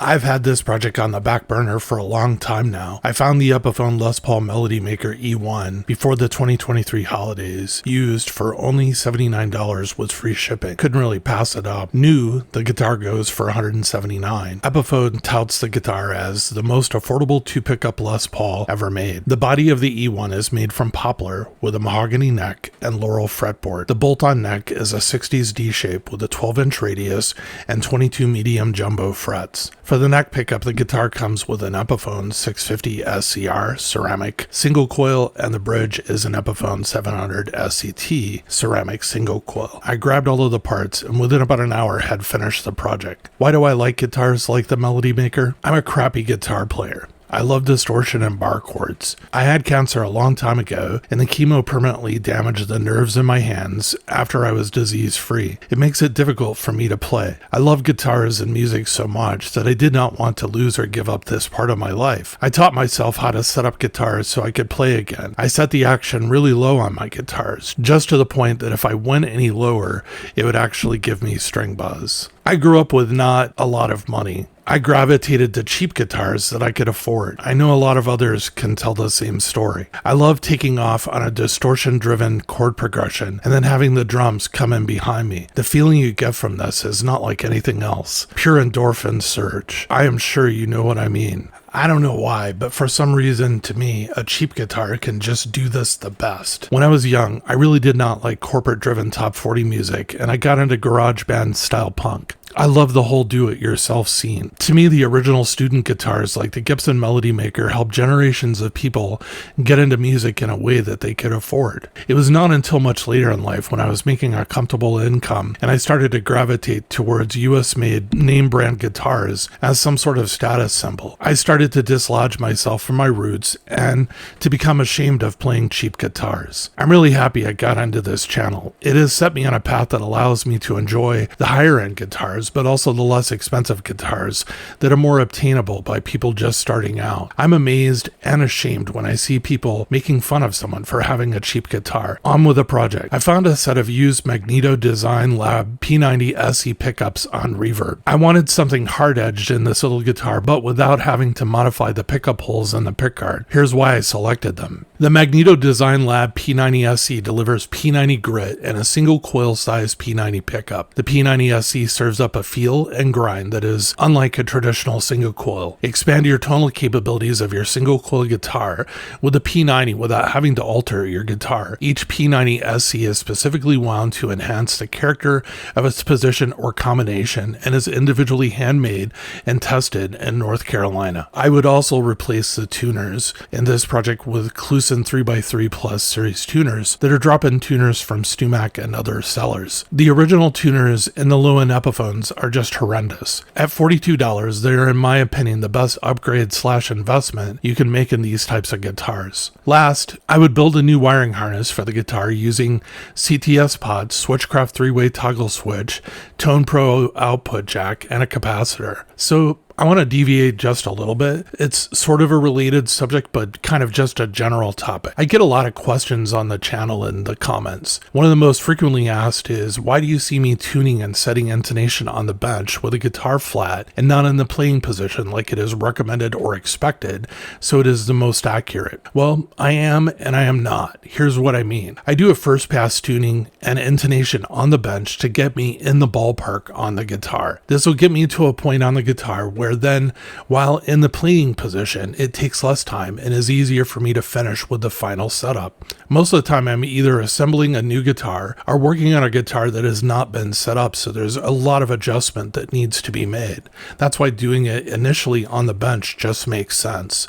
I've had this project on the back burner for a long time now. I found the Epiphone Les Paul Melody Maker E1 before the 2023 holidays, used for only $79 with free shipping. Couldn't really pass it up. New, the guitar goes for $179. Epiphone touts the guitar as the most affordable two-pickup Les Paul ever made. The body of the E1 is made from poplar with a mahogany neck and laurel fretboard. The bolt-on neck is a 60s D shape with a 12-inch radius and 22 medium jumbo frets. For the neck pickup, the guitar comes with an Epiphone 650 SCR ceramic single-coil, and the bridge is an Epiphone 700 SCT ceramic single-coil. I grabbed all of the parts and within about an hour had finished the project. Why do I like guitars like the Melody Maker? I'm a crappy guitar player. I love distortion and bar chords. I had cancer a long time ago, and the chemo permanently damaged the nerves in my hands after I was disease-free. It makes it difficult for me to play. I love guitars and music so much that I did not want to lose or give up this part of my life. I taught myself how to set up guitars so I could play again. I set the action really low on my guitars, just to the point that if I went any lower, it would actually give me string buzz. I grew up with not a lot of money. I gravitated to cheap guitars that I could afford. I know a lot of others can tell the same story. I love taking off on a distortion-driven chord progression and then having the drums come in behind me. The feeling you get from this is not like anything else. Pure endorphin surge. I am sure you know what I mean. I don't know why, but for some reason, to me, a cheap guitar can just do this the best. When I was young, I really did not like corporate-driven top 40 music, and I got into garage band style punk. I love the whole do-it-yourself scene. To me, the original student guitars like the Gibson Melody Maker helped generations of people get into music in a way that they could afford. It was not until much later in life, when I was making a comfortable income and I started to gravitate towards US-made name-brand guitars as some sort of status symbol, I started to dislodge myself from my roots and to become ashamed of playing cheap guitars. I'm really happy I got into this channel. It has set me on a path that allows me to enjoy the higher-end guitars, but also the less expensive guitars that are more obtainable by people just starting out. I'm amazed and ashamed when I see people making fun of someone for having a cheap guitar. On with the project. I found a set of used Magneto Design Lab P90 SE pickups on Reverb. I wanted something hard-edged in this little guitar, but without having to modify the pickup holes in the pickguard. Here's why I selected them. The Magneto Design Lab P90 SE delivers P90 grit and a single coil size P90 pickup. The P90 SE serves up a feel and grind that is unlike a traditional single coil. Expand your tonal capabilities of your single coil guitar with the P90 without having to alter your guitar. Each P90 SE is specifically wound to enhance the character of its position or combination and is individually handmade and tested in North Carolina. I would also replace the tuners in this project with Kluson 3x3 Plus series tuners that are drop-in tuners from StewMac and other sellers. The original tuners in the low-end Epiphones are just horrendous. At $42, they are in my opinion the best upgrade/investment you can make in these types of guitars. Last, I would build a new wiring harness for the guitar using CTS pods, Switchcraft 3-way toggle switch, Tone Pro output jack, and a capacitor. So I want to deviate just a little bit. It's sort of a related subject, but kind of just a general topic. I get a lot of questions on the channel in the comments. One of the most frequently asked is, why do you see me tuning and setting intonation on the bench with a guitar flat and not in the playing position like it is recommended or expected, so it is the most accurate? Well, I am and I am not. Here's what I mean. I do a first pass tuning and intonation on the bench to get me in the ballpark on the guitar. This will get me to a point on the guitar where then, while in the playing position, it takes less time and is easier for me to finish with the final setup. Most of the time, I'm either assembling a new guitar or working on a guitar that has not been set up, so there's a lot of adjustment that needs to be made. That's why doing it initially on the bench just makes sense.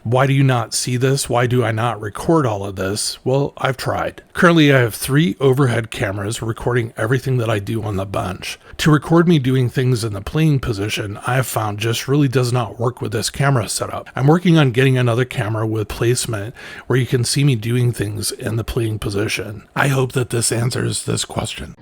Why do you not see this? Why do I not record all of this? Well, I've tried. Currently, I have 3 overhead cameras recording everything that I do on the bench. To record me doing things in the playing position, I have found just really does not work with this camera setup. I'm working on getting another camera with placement where you can see me doing things in the playing position. I hope that this answers this question.